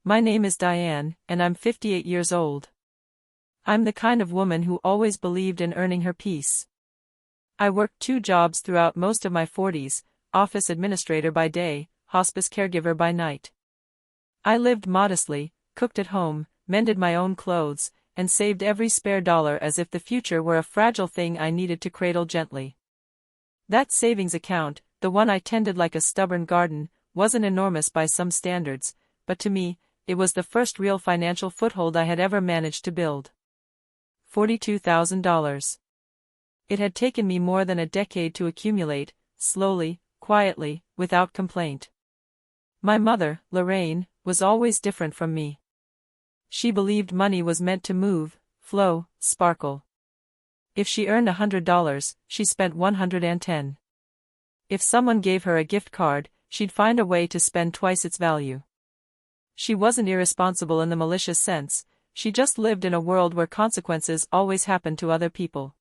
My name is Diane, and I'm 58 years old. I'm the kind of woman who always believed in earning her peace. I worked 2 jobs throughout most of my 40s, office administrator by day, hospice caregiver by night. I lived modestly, cooked at home, mended my own clothes, and saved every spare dollar as if the future were a fragile thing I needed to cradle gently. That savings account, the one I tended like a stubborn garden, wasn't enormous by some standards, but to me, it was the first real financial foothold I had ever managed to build. $42,000. It had taken me more than a decade to accumulate, slowly, quietly, without complaint. My mother, Lorraine, was always different from me. She believed money was meant to move, flow, sparkle. If she earned $100, she spent 110. If someone gave her a gift card, she'd find a way to spend twice its value. She wasn't irresponsible in the malicious sense, she just lived in a world where consequences always happened to other people.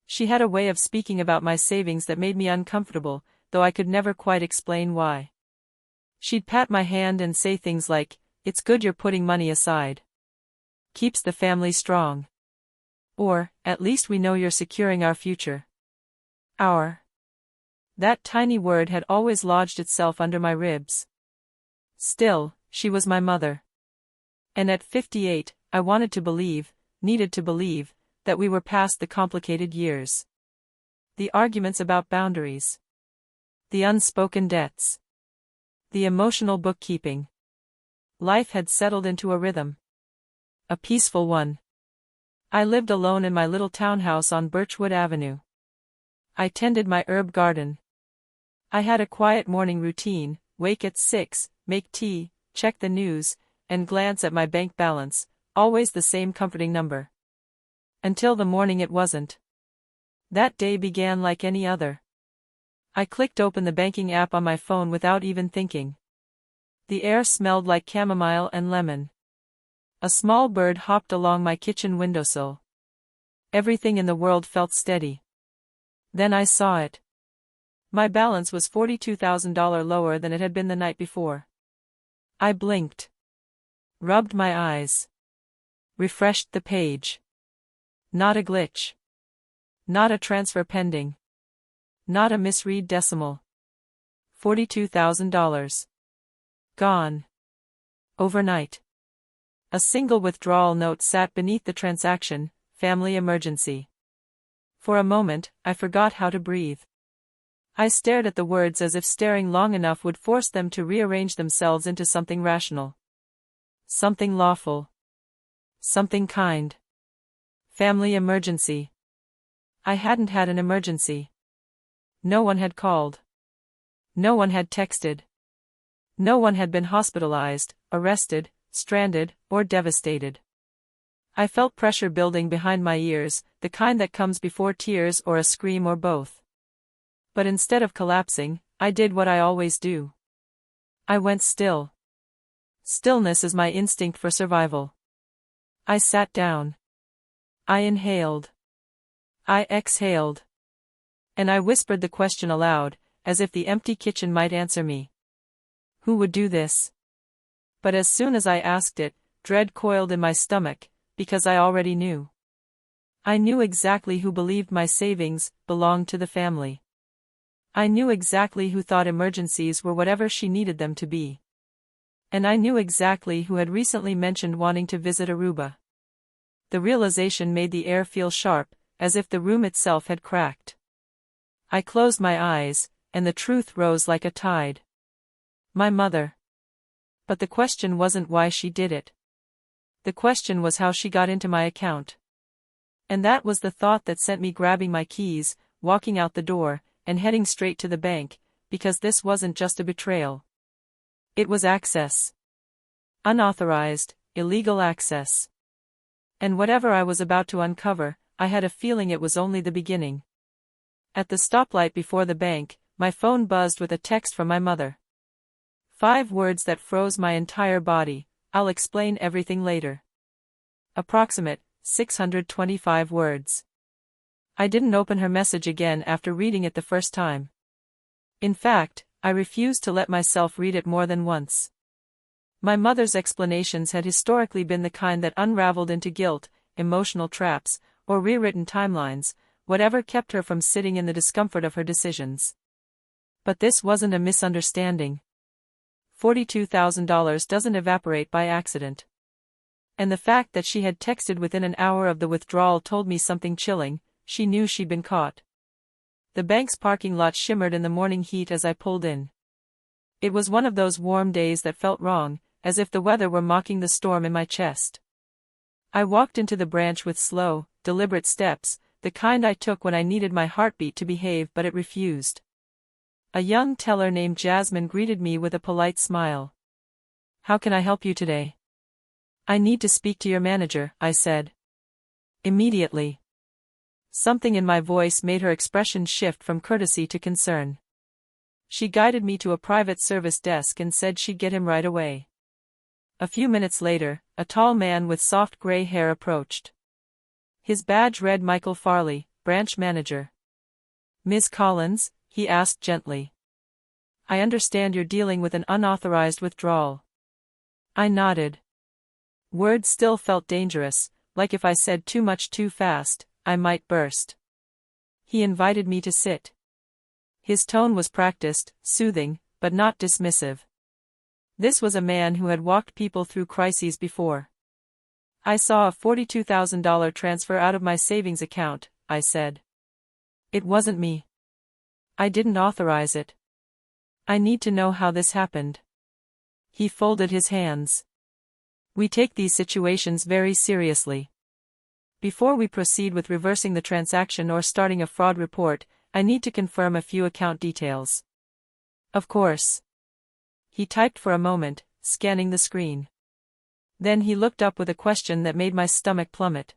She had a way of speaking about my savings that made me uncomfortable, though I could never quite explain why. She'd pat my hand and say things like, "It's good you're putting money aside. Keeps the family strong." Or, "At least we know you're securing our future." That tiny word had always lodged itself under my ribs. Still, she was my mother. And at 58, I wanted to believe, needed to believe, that we were past the complicated years. The arguments about boundaries. The unspoken debts. The emotional bookkeeping. Life had settled into a rhythm. A peaceful one. I lived alone in my little townhouse on Birchwood Avenue. I tended my herb garden. I had a quiet morning routine, wake at 6, make tea, check the news, and glance at my bank balance, always the same comforting number. Until the morning it wasn't. That day began like any other. I clicked open the banking app on my phone without even thinking. The air smelled like chamomile and lemon. A small bird hopped along my kitchen windowsill. Everything in the world felt steady. Then I saw it. My balance was $42,000 lower than it had been the night before. I blinked. Rubbed my eyes. Refreshed the page. Not a glitch. Not a transfer pending. Not a misread decimal. $42,000. Gone. Overnight. A single withdrawal note sat beneath the transaction, family emergency. For a moment, I forgot how to breathe. I stared at the words as if staring long enough would force them to rearrange themselves into something rational. Something lawful. Something kind. Family emergency. I hadn't had an emergency. No one had called. No one had texted. No one had been hospitalized, arrested, stranded, or devastated. I felt pressure building behind my ears, the kind that comes before tears or a scream or both. But instead of collapsing, I did what I always do. I went still. Stillness is my instinct for survival. I sat down. I inhaled. I exhaled. And I whispered the question aloud, as if the empty kitchen might answer me. Who would do this? But as soon as I asked it, dread coiled in my stomach, because I already knew. I knew exactly who believed my savings belonged to the family. I knew exactly who thought emergencies were whatever she needed them to be. And I knew exactly who had recently mentioned wanting to visit Aruba. The realization made the air feel sharp, as if the room itself had cracked. I closed my eyes, and the truth rose like a tide. My mother. But the question wasn't why she did it. The question was how she got into my account. And that was the thought that sent me grabbing my keys, walking out the door, and heading straight to the bank, because this wasn't just a betrayal. It was access. Unauthorized, illegal access. And whatever I was about to uncover, I had a feeling it was only the beginning. At the stoplight before the bank, my phone buzzed with a text from my mother. 5 words that froze my entire body. I'll explain everything later. Approximate, 625 words. I didn't open her message again after reading it the first time. In fact, I refused to let myself read it more than once. My mother's explanations had historically been the kind that unraveled into guilt, emotional traps, or rewritten timelines, whatever kept her from sitting in the discomfort of her decisions. But this wasn't a misunderstanding. $42,000 doesn't evaporate by accident. And the fact that she had texted within an hour of the withdrawal told me something chilling. She knew she'd been caught. The bank's parking lot shimmered in the morning heat as I pulled in. It was one of those warm days that felt wrong, as if the weather were mocking the storm in my chest. I walked into the branch with slow, deliberate steps, the kind I took when I needed my heartbeat to behave but it refused. A young teller named Jasmine greeted me with a polite smile. "How can I help you today?" "I need to speak to your manager," I said. "Immediately." Something in my voice made her expression shift from courtesy to concern. She guided me to a private service desk and said she'd get him right away. A few minutes later, a tall man with soft gray hair approached. His badge read Michael Farley, branch manager. "Ms. Collins?" he asked gently. "I understand you're dealing with an unauthorized withdrawal." I nodded. Words still felt dangerous, like if I said too much too fast, I might burst. He invited me to sit. His tone was practiced, soothing, but not dismissive. This was a man who had walked people through crises before. "I saw a $42,000 transfer out of my savings account," I said. "It wasn't me. I didn't authorize it. I need to know how this happened." He folded his hands. "We take these situations very seriously. Before we proceed with reversing the transaction or starting a fraud report, I need to confirm a few account details." "Of course." He typed for a moment, scanning the screen. Then he looked up with a question that made my stomach plummet.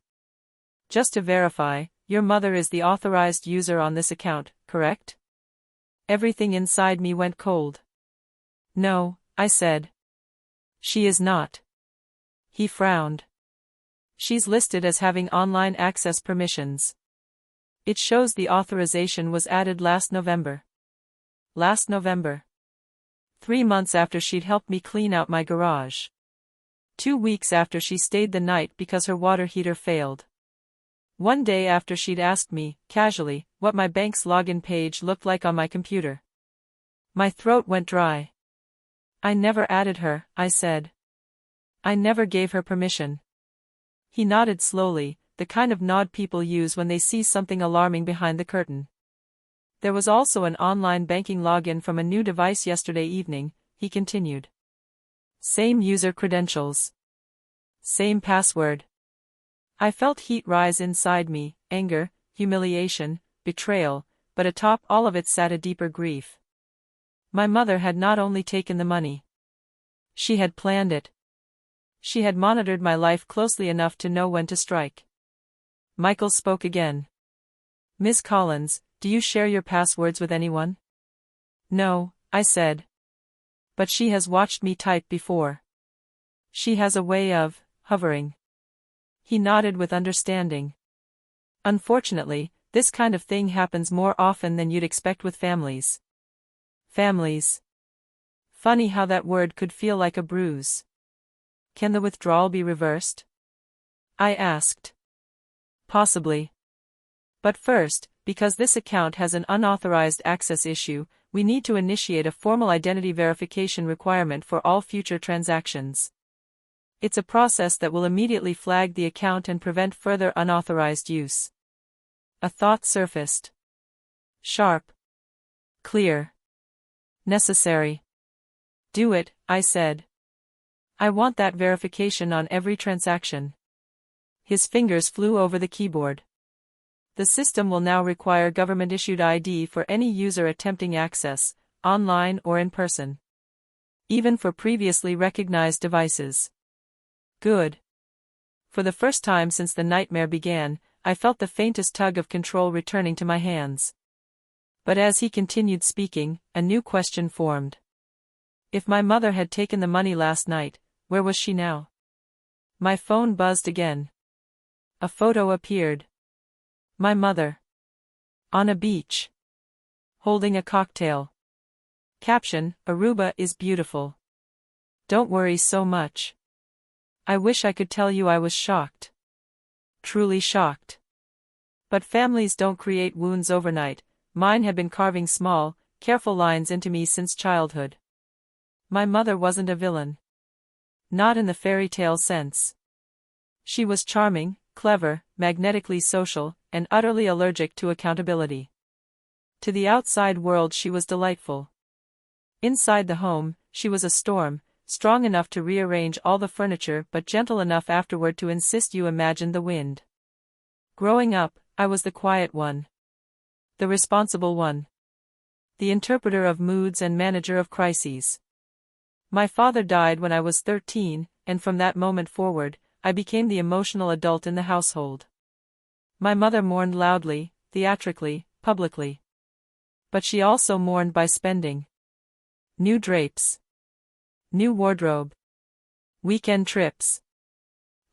"Just to verify, your mother is the authorized user on this account, correct?" Everything inside me went cold. "No," I said. "She is not." He frowned. "She's listed as having online access permissions. It shows the authorization was added last November." Last November. 3 months after she'd helped me clean out my garage. 2 weeks after she stayed the night because her water heater failed. 1 day after she'd asked me, casually, what my bank's login page looked like on my computer. My throat went dry. "I never added her," I said. "I never gave her permission." He nodded slowly, the kind of nod people use when they see something alarming behind the curtain. "There was also an online banking login from a new device yesterday evening," he continued. "Same user credentials. Same password." I felt heat rise inside me, anger, humiliation, betrayal, but atop all of it sat a deeper grief. My mother had not only taken the money. She had planned it. She had monitored my life closely enough to know when to strike. Michael spoke again. "Ms. Collins, do you share your passwords with anyone?" "No," I said. "But she has watched me type before. She has a way of hovering." He nodded with understanding. "Unfortunately, this kind of thing happens more often than you'd expect with families." Families. Funny how that word could feel like a bruise. "Can the withdrawal be reversed?" I asked. "Possibly. But first, because this account has an unauthorized access issue, we need to initiate a formal identity verification requirement for all future transactions. It's a process that will immediately flag the account and prevent further unauthorized use." A thought surfaced. Sharp. Clear. Necessary. "Do it," I said. "I want that verification on every transaction." His fingers flew over the keyboard. "The system will now require government-issued ID for any user attempting access, online or in person. Even for previously recognized devices." Good. For the first time since the nightmare began, I felt the faintest tug of control returning to my hands. But as he continued speaking, a new question formed. If my mother had taken the money last night, where was she now? My phone buzzed again. A photo appeared. My mother. On a beach. Holding a cocktail. Caption: "Aruba is beautiful." Don't worry so much. I wish I could tell you I was shocked. Truly shocked. But families don't create wounds overnight. Mine had been carving small, careful lines into me since childhood. My mother wasn't a villain. Not in the fairy tale sense. She was charming, clever, magnetically social, and utterly allergic to accountability. To the outside world she was delightful. Inside the home, she was a storm, strong enough to rearrange all the furniture but gentle enough afterward to insist you imagined the wind. Growing up, I was the quiet one. The responsible one. The interpreter of moods and manager of crises. My father died when I was 13, and from that moment forward, I became the emotional adult in the household. My mother mourned loudly, theatrically, publicly. But she also mourned by spending. New drapes. New wardrobe. Weekend trips.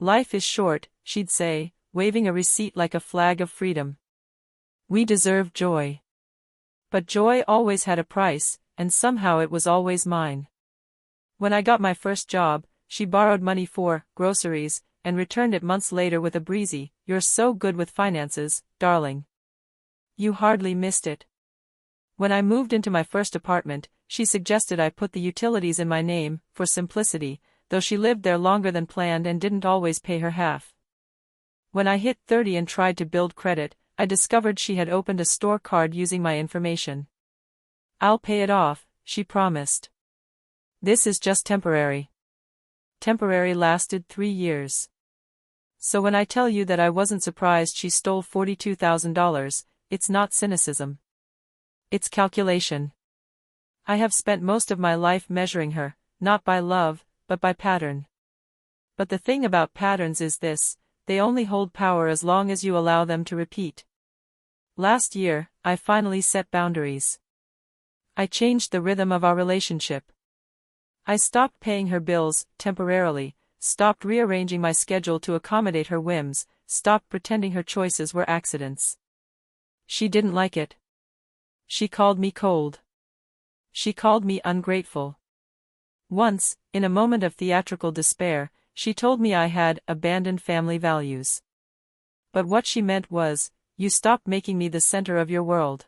Life is short, she'd say, waving a receipt like a flag of freedom. We deserve joy. But joy always had a price, and somehow it was always mine. When I got my first job, she borrowed money for groceries, and returned it months later with a breezy, "You're so good with finances, darling. You hardly missed it." When I moved into my first apartment, she suggested I put the utilities in my name, for simplicity, though she lived there longer than planned and didn't always pay her half. When I hit 30 and tried to build credit, I discovered she had opened a store card using my information. "I'll pay it off," she promised. "This is just temporary." Temporary lasted 3 years. So when I tell you that I wasn't surprised she stole $42,000, it's not cynicism. It's calculation. I have spent most of my life measuring her, not by love, but by pattern. But the thing about patterns is this: they only hold power as long as you allow them to repeat. Last year, I finally set boundaries. I changed the rhythm of our relationship. I stopped paying her bills, temporarily, stopped rearranging my schedule to accommodate her whims, stopped pretending her choices were accidents. She didn't like it. She called me cold. She called me ungrateful. Once, in a moment of theatrical despair, she told me I had abandoned family values. But what she meant was, "You stopped making me the center of your world."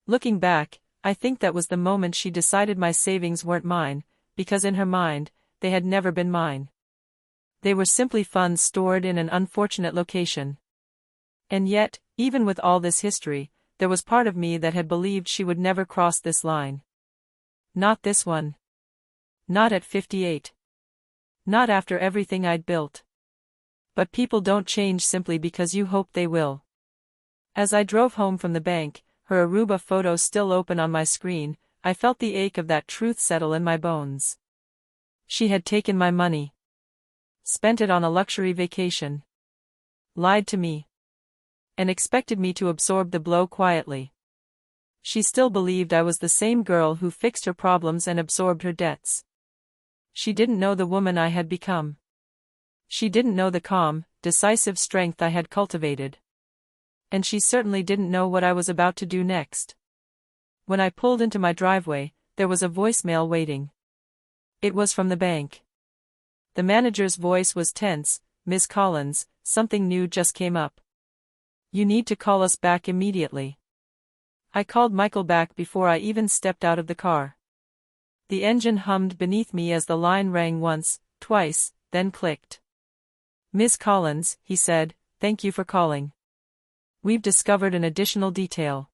Looking back, I think that was the moment she decided my savings weren't mine, because in her mind, they had never been mine. They were simply funds stored in an unfortunate location. And yet, even with all this history, there was part of me that had believed she would never cross this line. Not this one. Not at 58. Not after everything I'd built. But people don't change simply because you hope they will. As I drove home from the bank, her Aruba photo still open on my screen, I felt the ache of that truth settle in my bones. She had taken my money. Spent it on a luxury vacation. Lied to me. And expected me to absorb the blow quietly. She still believed I was the same girl who fixed her problems and absorbed her debts. She didn't know the woman I had become. She didn't know the calm, decisive strength I had cultivated. And she certainly didn't know what I was about to do next. When I pulled into my driveway, there was a voicemail waiting. It was from the bank. The manager's voice was tense. "Ms. Collins, something new just came up. You need to call us back immediately." I called Michael back before I even stepped out of the car. The engine hummed beneath me as the line rang once, twice, then clicked. "Ms. Collins," he said, "thank you for calling. We've discovered an additional detail."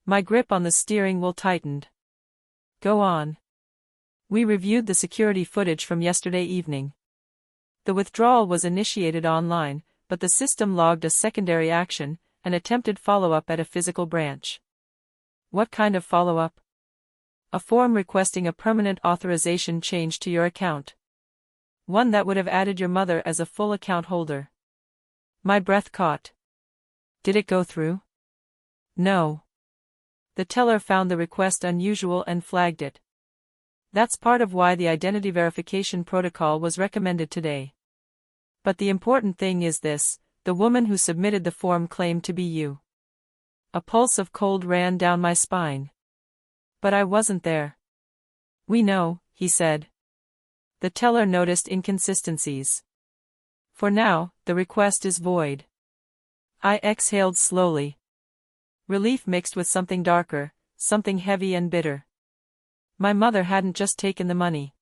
My grip on the steering wheel tightened. "Go on." "We reviewed the security footage from yesterday evening. The withdrawal was initiated online, but the system logged a secondary action, an attempted follow-up at a physical branch." "What kind of follow-up?" "A form requesting a permanent authorization change to your account. One that would have added your mother as a full account holder." My breath caught. Did it go through? No. The teller found the request unusual and flagged it. That's part of why the identity verification protocol was recommended today. But the important thing is this: the woman who submitted the form claimed to be you. A pulse of cold ran down my spine. But I wasn't there. "We know," he said. The teller noticed inconsistencies. For now, the request is void. I exhaled slowly. Relief mixed with something darker, something heavy and bitter. My mother hadn't just taken the money.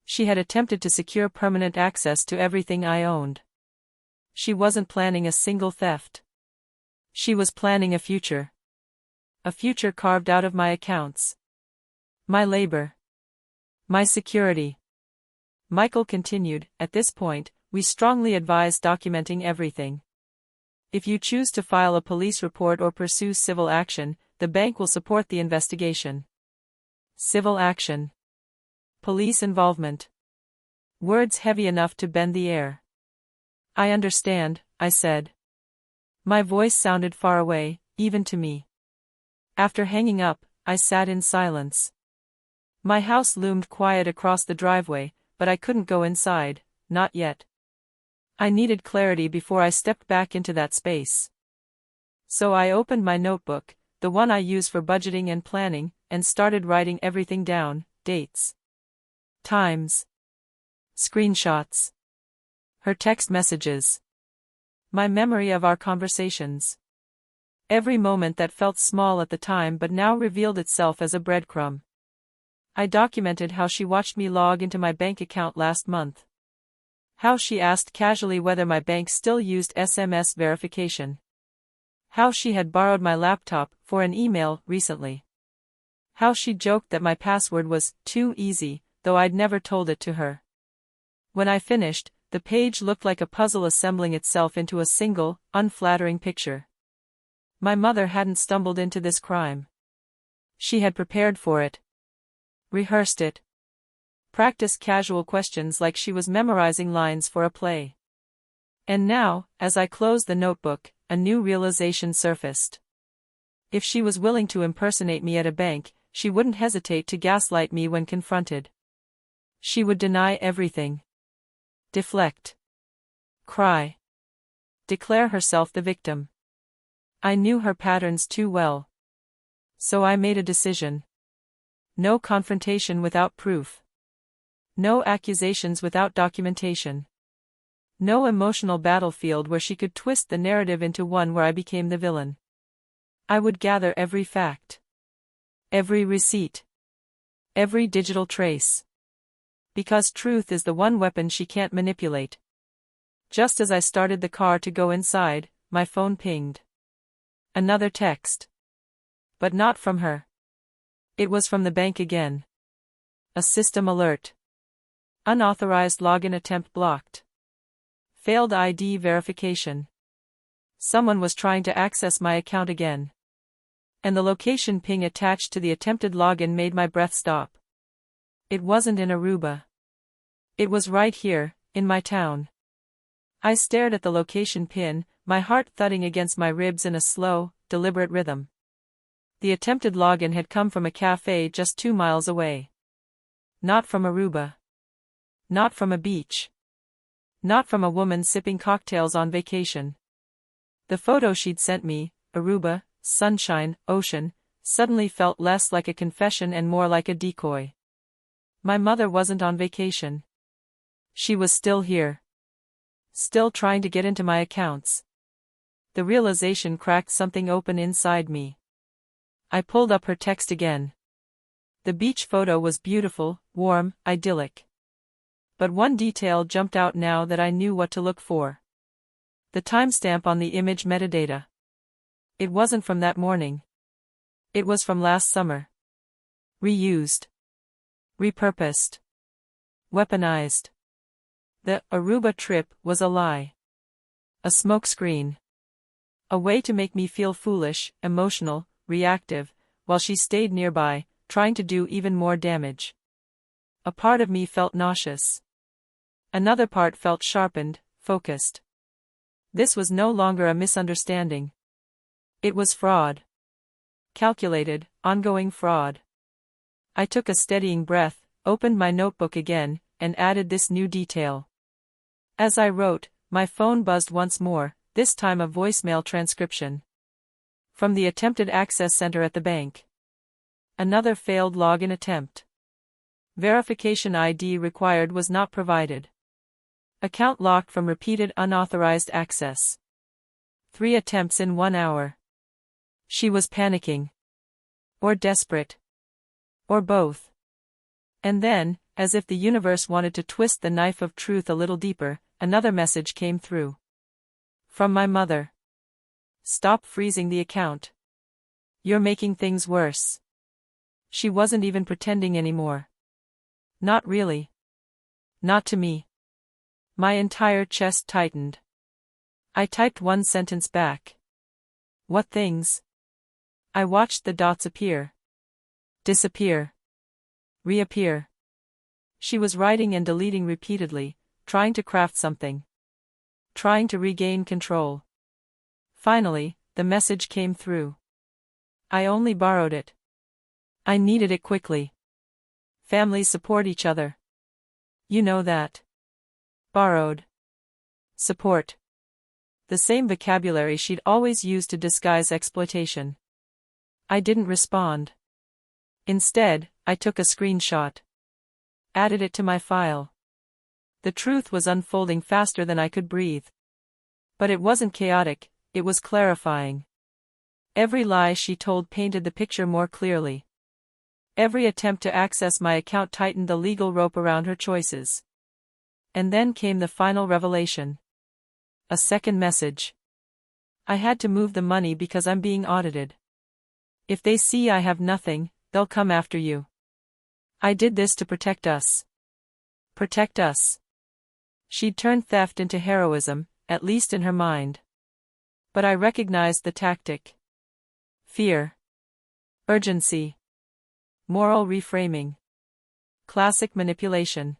She had attempted to secure permanent access to everything I owned. She wasn't planning a single theft. She was planning a future. A future carved out of my accounts. My labor. My security. Michael continued, at this point, we strongly advise documenting everything. If you choose to file a police report or pursue civil action, the bank will support the investigation. Civil action. Police involvement. Words heavy enough to bend the air. I understand, I said. My voice sounded far away, even to me. After hanging up, I sat in silence. My house loomed quiet across the driveway, but I couldn't go inside, not yet. I needed clarity before I stepped back into that space. So I opened my notebook, the one I use for budgeting and planning, and started writing everything down, dates, times, screenshots, her text messages, my memory of our conversations. Every moment that felt small at the time but now revealed itself as a breadcrumb. I documented how she watched me log into my bank account last month. How she asked casually whether my bank still used SMS verification. How she had borrowed my laptop for an email recently. How she joked that my password was too easy, though I'd never told it to her. When I finished, the page looked like a puzzle assembling itself into a single, unflattering picture. My mother hadn't stumbled into this crime. She had prepared for it. Rehearsed it. Practiced casual questions like she was memorizing lines for a play. And now, as I closed the notebook, a new realization surfaced. If she was willing to impersonate me at a bank, she wouldn't hesitate to gaslight me when confronted. She would deny everything. Deflect. Cry. Declare herself the victim. I knew her patterns too well. So I made a decision. No confrontation without proof. No accusations without documentation. No emotional battlefield where she could twist the narrative into one where I became the villain. I would gather every fact. Every receipt. Every digital trace. Because truth is the one weapon she can't manipulate. Just as I started the car to go inside, my phone pinged. Another text. But not from her. It was from the bank again. A system alert. Unauthorized login attempt blocked. Failed ID verification. Someone was trying to access my account again. And the location ping attached to the attempted login made my breath stop. It wasn't in Aruba. It was right here, in my town. I stared at the location pin, my heart thudding against my ribs in a slow, deliberate rhythm. The attempted login had come from a cafe just 2 miles away. Not from Aruba. Not from a beach. Not from a woman sipping cocktails on vacation. The photo she'd sent me, Aruba, sunshine, ocean, suddenly felt less like a confession and more like a decoy. My mother wasn't on vacation. She was still here. Still trying to get into my accounts. The realization cracked something open inside me. I pulled up her text again. The beach photo was beautiful, warm, idyllic. But one detail jumped out now that I knew what to look for. The timestamp on the image metadata. It wasn't from that morning. It was from last summer. Reused. Repurposed. Weaponized. The Aruba trip was a lie. A smokescreen. A way to make me feel foolish, emotional, reactive, while she stayed nearby, trying to do even more damage. A part of me felt nauseous. Another part felt sharpened, focused. This was no longer a misunderstanding. It was fraud. Calculated, ongoing fraud. I took a steadying breath, opened my notebook again, and added this new detail. As I wrote, my phone buzzed once more, this time a voicemail transcription. From the attempted access center at the bank. Another failed login attempt. Verification ID required was not provided. Account locked from repeated unauthorized access. 3 attempts in 1 hour. She was panicking. Or desperate. Or both. And then, as if the universe wanted to twist the knife of truth a little deeper, another message came through. From my mother. Stop freezing the account. You're making things worse. She wasn't even pretending anymore. Not really. Not to me. My entire chest tightened. I typed one sentence back. What things? I watched the dots appear. Disappear. Reappear. She was writing and deleting repeatedly, trying to craft something. Trying to regain control. Finally, the message came through. I only borrowed it. I needed it quickly. Families support each other. You know that. Borrowed. Support. The same vocabulary she'd always used to disguise exploitation. I didn't respond. Instead, I took a screenshot. Added it to my file. The truth was unfolding faster than I could breathe. But it wasn't chaotic, it was clarifying. Every lie she told painted the picture more clearly. Every attempt to access my account tightened the legal rope around her choices. And then came the final revelation. A second message. I had to move the money because I'm being audited. If they see I have nothing, they'll come after you. I did this to protect us. Protect us. She'd turned theft into heroism, at least in her mind. But I recognized the tactic. Fear. Urgency. Moral reframing. Classic manipulation.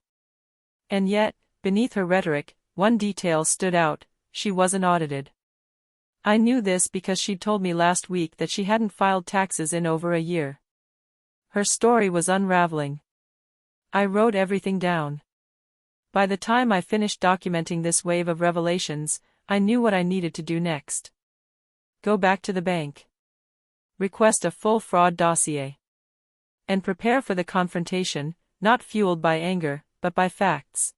And yet, beneath her rhetoric, one detail stood out: she wasn't audited. I knew this because she'd told me last week that she hadn't filed taxes in over a year. Her story was unraveling. I wrote everything down. By the time I finished documenting this wave of revelations, I knew what I needed to do next. Go back to the bank. Request a full fraud dossier. And prepare for the confrontation, not fueled by anger, but by facts.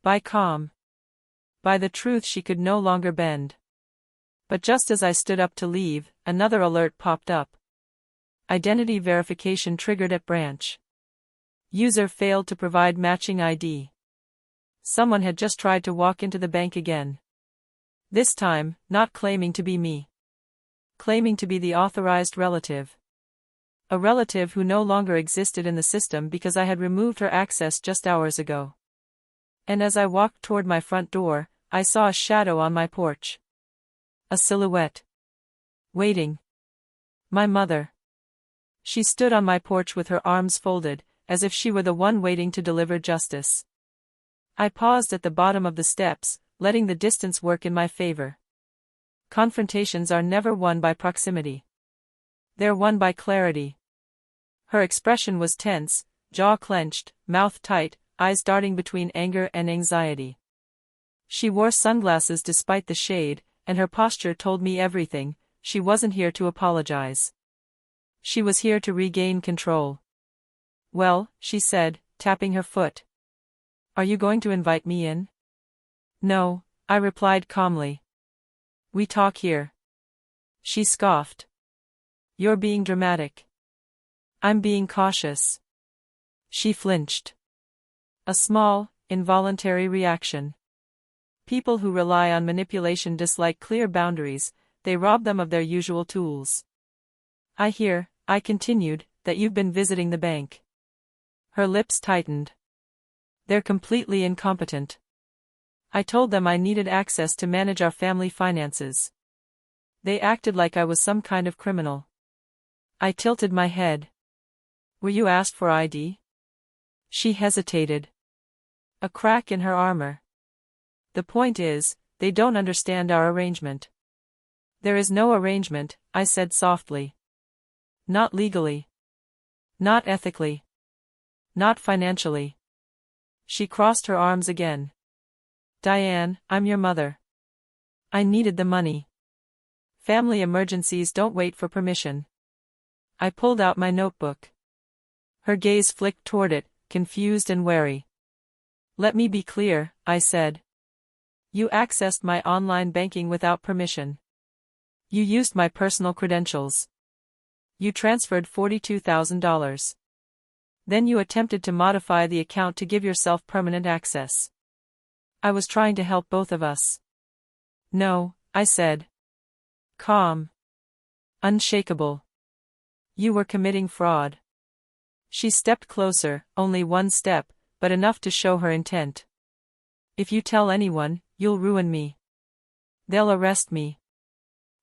By calm. By the truth she could no longer bend. But just as I stood up to leave, another alert popped up. Identity verification triggered at branch. User failed to provide matching ID. Someone had just tried to walk into the bank again. This time, not claiming to be me. Claiming to be the authorized relative. A relative who no longer existed in the system because I had removed her access just hours ago. And as I walked toward my front door, I saw a shadow on my porch. A silhouette. Waiting. My mother. She stood on my porch with her arms folded, as if she were the one waiting to deliver justice. I paused at the bottom of the steps, letting the distance work in my favor. Confrontations are never won by proximity. They're won by clarity. Her expression was tense, jaw clenched, mouth tight, eyes darting between anger and anxiety. She wore sunglasses despite the shade, and her posture told me everything. She wasn't here to apologize. She was here to regain control. Well, she said, tapping her foot. Are you going to invite me in? No, I replied calmly. We talk here. She scoffed. You're being dramatic. I'm being cautious. She flinched. A small, involuntary reaction. People who rely on manipulation dislike clear boundaries, they rob them of their usual tools. I hear, I continued, that you've been visiting the bank. Her lips tightened. They're completely incompetent. I told them I needed access to manage our family finances. They acted like I was some kind of criminal. I tilted my head. Were you asked for ID? She hesitated. A crack in her armor. The point is, they don't understand our arrangement. There is no arrangement, I said softly. Not legally. Not ethically. Not financially. She crossed her arms again. Diane, I'm your mother. I needed the money. Family emergencies don't wait for permission. I pulled out my notebook. Her gaze flicked toward it, confused and wary. Let me be clear, I said. You accessed my online banking without permission. You used my personal credentials. You transferred $42,000. Then you attempted to modify the account to give yourself permanent access. I was trying to help both of us. No, I said. Calm. Unshakable. You were committing fraud. She stepped closer, only one step, but enough to show her intent. If you tell anyone, you'll ruin me. They'll arrest me.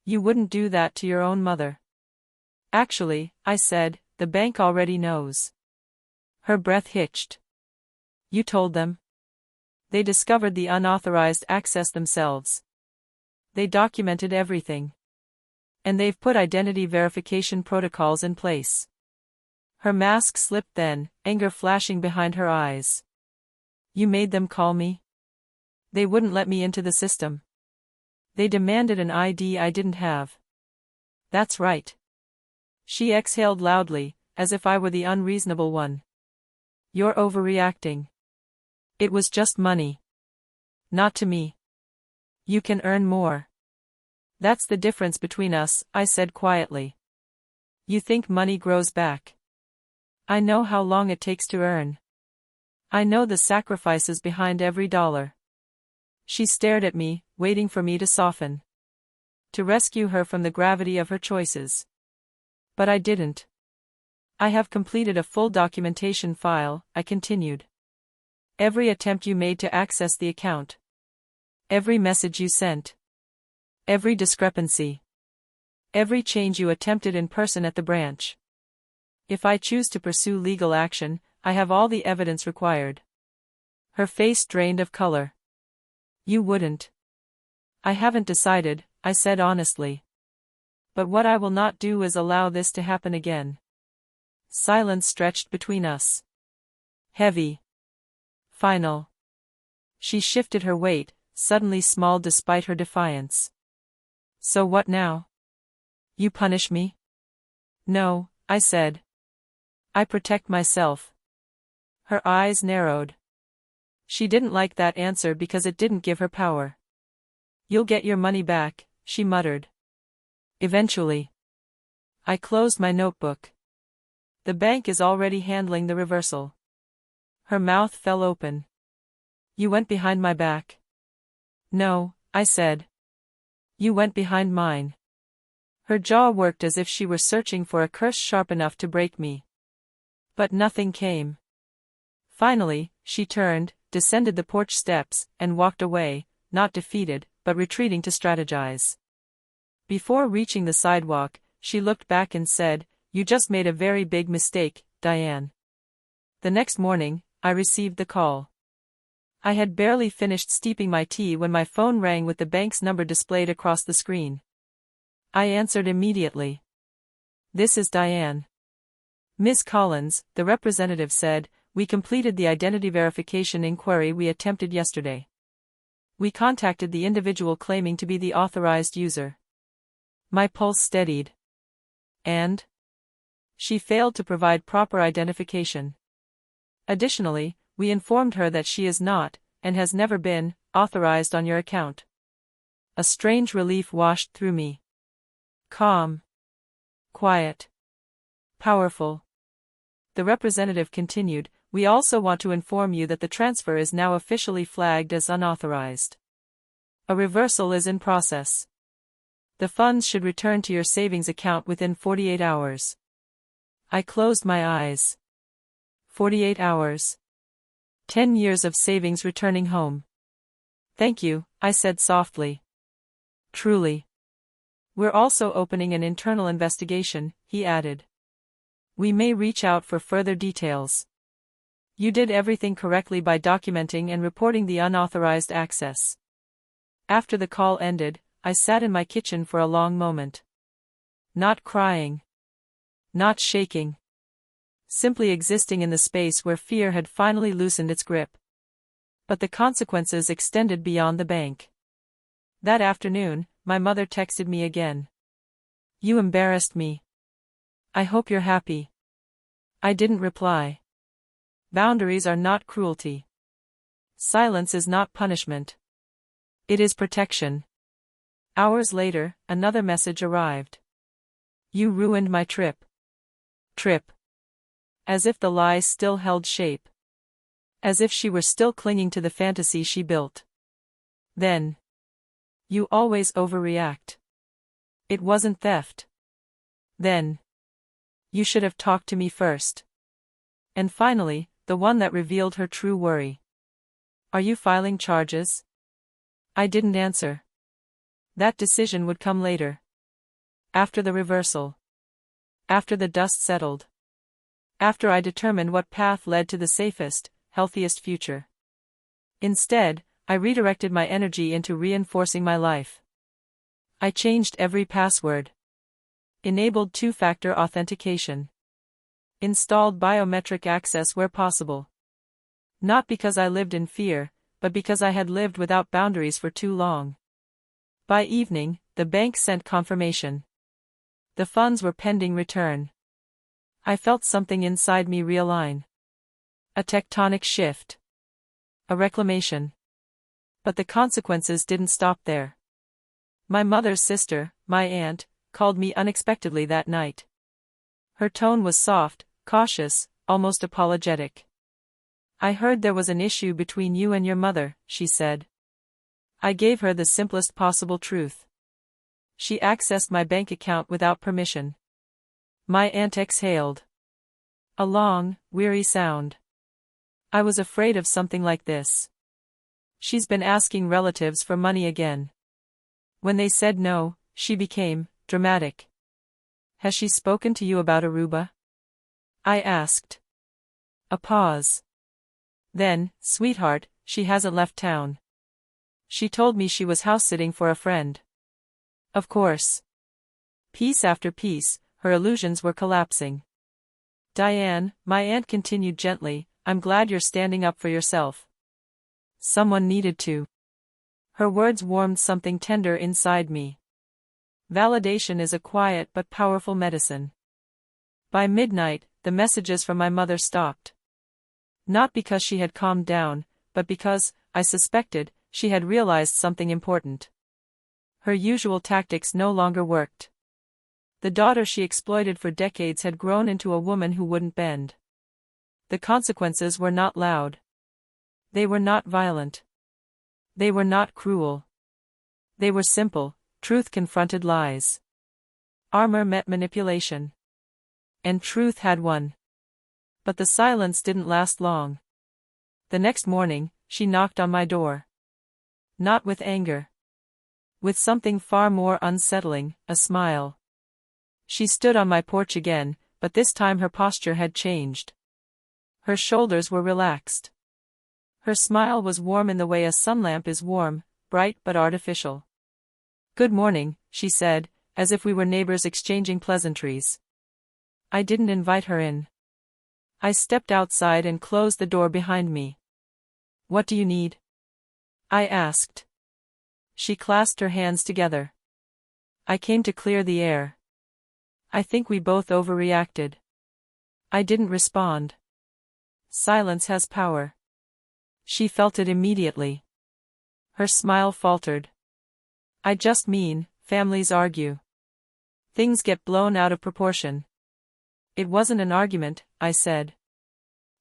You wouldn't do that to your own mother. Actually, I said, the bank already knows. Her breath hitched. You told them? They discovered the unauthorized access themselves. They documented everything. And they've put identity verification protocols in place. Her mask slipped then, anger flashing behind her eyes. You made them call me? They wouldn't let me into the system. They demanded an ID I didn't have. That's right. She exhaled loudly, as if I were the unreasonable one. You're overreacting. It was just money. Not to me. You can earn more. That's the difference between us, I said quietly. You think money grows back. I know how long it takes to earn. I know the sacrifices behind every dollar. She stared at me, waiting for me to soften. To rescue her from the gravity of her choices. But I didn't. I have completed a full documentation file, I continued. Every attempt you made to access the account. Every message you sent. Every discrepancy. Every change you attempted in person at the branch. If I choose to pursue legal action, I have all the evidence required. Her face drained of color. You wouldn't. I haven't decided, I said honestly. But what I will not do is allow this to happen again. Silence stretched between us. Heavy. Final. She shifted her weight, suddenly small despite her defiance. So what now? You punish me? No, I said. I protect myself. Her eyes narrowed. She didn't like that answer because it didn't give her power. You'll get your money back, she muttered. Eventually. I closed my notebook. The bank is already handling the reversal. Her mouth fell open. You went behind my back. No, I said. You went behind mine. Her jaw worked as if she were searching for a curse sharp enough to break me. But nothing came. Finally, she turned, descended the porch steps, and walked away, not defeated, but retreating to strategize. Before reaching the sidewalk, she looked back and said, You just made a very big mistake, Diane. The next morning, I received the call. I had barely finished steeping my tea when my phone rang with the bank's number displayed across the screen. I answered immediately. This is Diane. Ms. Collins, the representative said, we completed the identity verification inquiry we attempted yesterday. We contacted the individual claiming to be the authorized user. My pulse steadied. And? She failed to provide proper identification. Additionally, we informed her that she is not, and has never been, authorized on your account. A strange relief washed through me. Calm. Quiet. Powerful. The representative continued, We also want to inform you that the transfer is now officially flagged as unauthorized. A reversal is in process. The funds should return to your savings account within 48 hours. I closed my eyes. 48 hours. 10 years of savings returning home. Thank you, I said softly. Truly. We're also opening an internal investigation, he added. We may reach out for further details. You did everything correctly by documenting and reporting the unauthorized access. After the call ended, I sat in my kitchen for a long moment. Not crying. Not shaking. Simply existing in the space where fear had finally loosened its grip. But the consequences extended beyond the bank. That afternoon, my mother texted me again. You embarrassed me. I hope you're happy. I didn't reply. Boundaries are not cruelty. Silence is not punishment. It is protection. Hours later, another message arrived. You ruined my trip. Trip. As if the lies still held shape. As if she were still clinging to the fantasy she built. Then. You always overreact. It wasn't theft. Then. You should have talked to me first. And finally, the one that revealed her true worry. Are you filing charges? I didn't answer. That decision would come later. After the reversal. After the dust settled. After I determined what path led to the safest, healthiest future. Instead, I redirected my energy into reinforcing my life. I changed every password. Enabled two-factor authentication. Installed biometric access where possible. Not because I lived in fear, but because I had lived without boundaries for too long. By evening, the bank sent confirmation. The funds were pending return. I felt something inside me realign. A tectonic shift. A reclamation. But the consequences didn't stop there. My mother's sister, my aunt, called me unexpectedly that night. Her tone was soft, cautious, almost apologetic. I heard there was an issue between you and your mother, she said. I gave her the simplest possible truth. She accessed my bank account without permission. My aunt exhaled. A long, weary sound. I was afraid of something like this. She's been asking relatives for money again. When they said no, she became dramatic. Has she spoken to you about Aruba? I asked. A pause. Then, sweetheart, she hasn't left town. She told me she was house-sitting for a friend. Of course. Piece after piece, her illusions were collapsing. Diane, my aunt continued gently, I'm glad you're standing up for yourself. Someone needed to. Her words warmed something tender inside me. Validation is a quiet but powerful medicine. By midnight, the messages from my mother stopped. Not because she had calmed down, but because, I suspected, she had realized something important. Her usual tactics no longer worked. The daughter she exploited for decades had grown into a woman who wouldn't bend. The consequences were not loud. They were not violent. They were not cruel. They were simple. Truth confronted lies. Armor met manipulation. And truth had won. But the silence didn't last long. The next morning, she knocked on my door. Not with anger. With something far more unsettling, a smile. She stood on my porch again, but this time her posture had changed. Her shoulders were relaxed. Her smile was warm in the way a sunlamp is warm, bright but artificial. Good morning, she said, as if we were neighbors exchanging pleasantries. I didn't invite her in. I stepped outside and closed the door behind me. What do you need? I asked. She clasped her hands together. I came to clear the air. I think we both overreacted. I didn't respond. Silence has power. She felt it immediately. Her smile faltered. I just mean, families argue. Things get blown out of proportion. It wasn't an argument, I said.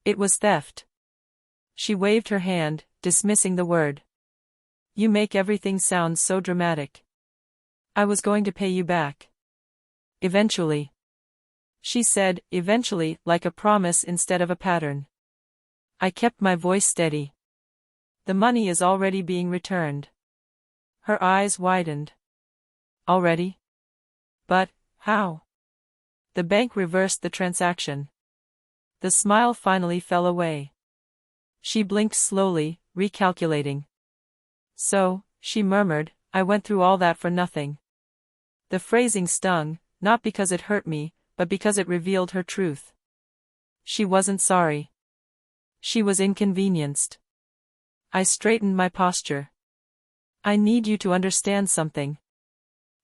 It was theft. She waved her hand, dismissing the word. You make everything sound so dramatic. I was going to pay you back. Eventually. She said, eventually, like a promise instead of a pattern. I kept my voice steady. The money is already being returned. Her eyes widened. Already? But, how? The bank reversed the transaction. The smile finally fell away. She blinked slowly, recalculating. So, she murmured, I went through all that for nothing. The phrasing stung, not because it hurt me, but because it revealed her truth. She wasn't sorry. She was inconvenienced. I straightened my posture. I need you to understand something.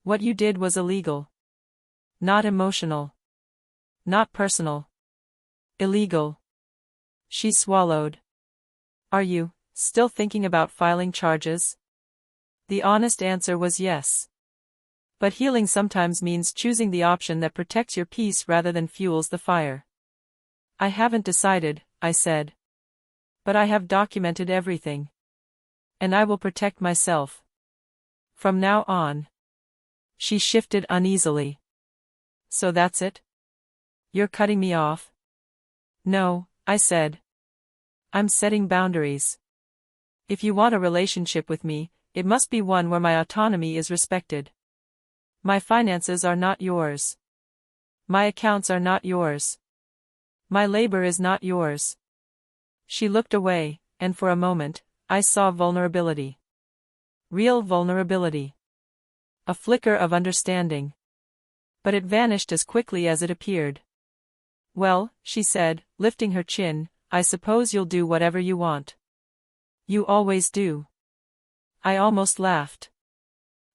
What you did was illegal. Not emotional. Not personal. Illegal. She swallowed. Are you still thinking about filing charges? The honest answer was yes. But healing sometimes means choosing the option that protects your peace rather than fuels the fire. I haven't decided, I said. But I have documented everything. And I will protect myself. From now on. She shifted uneasily. So that's it? You're cutting me off? No, I said. I'm setting boundaries. If you want a relationship with me, it must be one where my autonomy is respected. My finances are not yours. My accounts are not yours. My labor is not yours. She looked away, and for a moment, I saw vulnerability. Real vulnerability. A flicker of understanding. But it vanished as quickly as it appeared. Well, she said, lifting her chin, I suppose you'll do whatever you want. You always do. I almost laughed.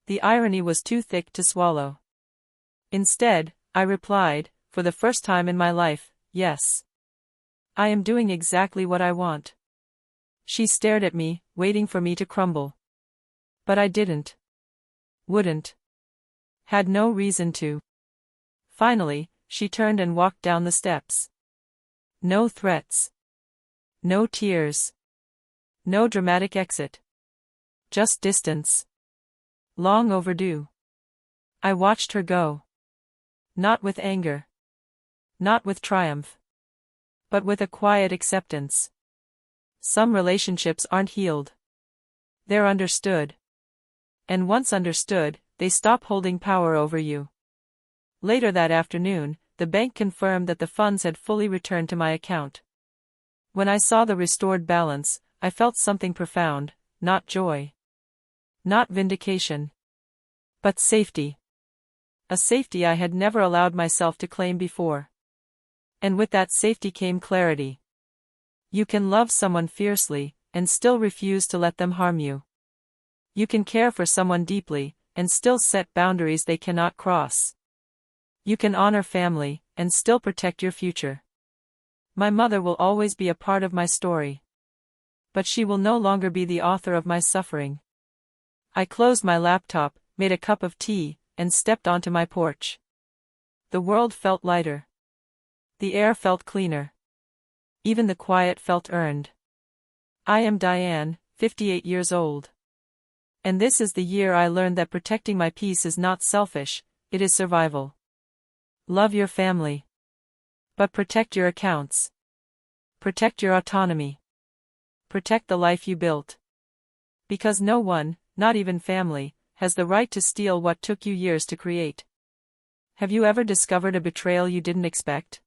The irony was too thick to swallow. Instead, I replied, for the first time in my life, yes. I am doing exactly what I want. She stared at me, waiting for me to crumble. But I didn't. Wouldn't. Had no reason to. Finally, she turned and walked down the steps. No threats. No tears. No dramatic exit. Just distance. Long overdue. I watched her go. Not with anger. Not with triumph. But with a quiet acceptance. Some relationships aren't healed. They're understood. And once understood, they stop holding power over you. Later that afternoon, the bank confirmed that the funds had fully returned to my account. When I saw the restored balance, I felt something profound, not joy. Not vindication. But safety. A safety I had never allowed myself to claim before. And with that safety came clarity. You can love someone fiercely, and still refuse to let them harm you. You can care for someone deeply, and still set boundaries they cannot cross. You can honor family, and still protect your future. My mother will always be a part of my story. But she will no longer be the author of my suffering. I closed my laptop, made a cup of tea, and stepped onto my porch. The world felt lighter. The air felt cleaner. Even the quiet felt earned. I am Diane, 58 years old. And this is the year I learned that protecting my peace is not selfish, it is survival. Love your family. But protect your accounts. Protect your autonomy. Protect the life you built. Because no one, not even family, has the right to steal what took you years to create. Have you ever discovered a betrayal you didn't expect?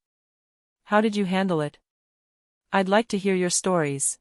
How did you handle it? I'd like to hear your stories.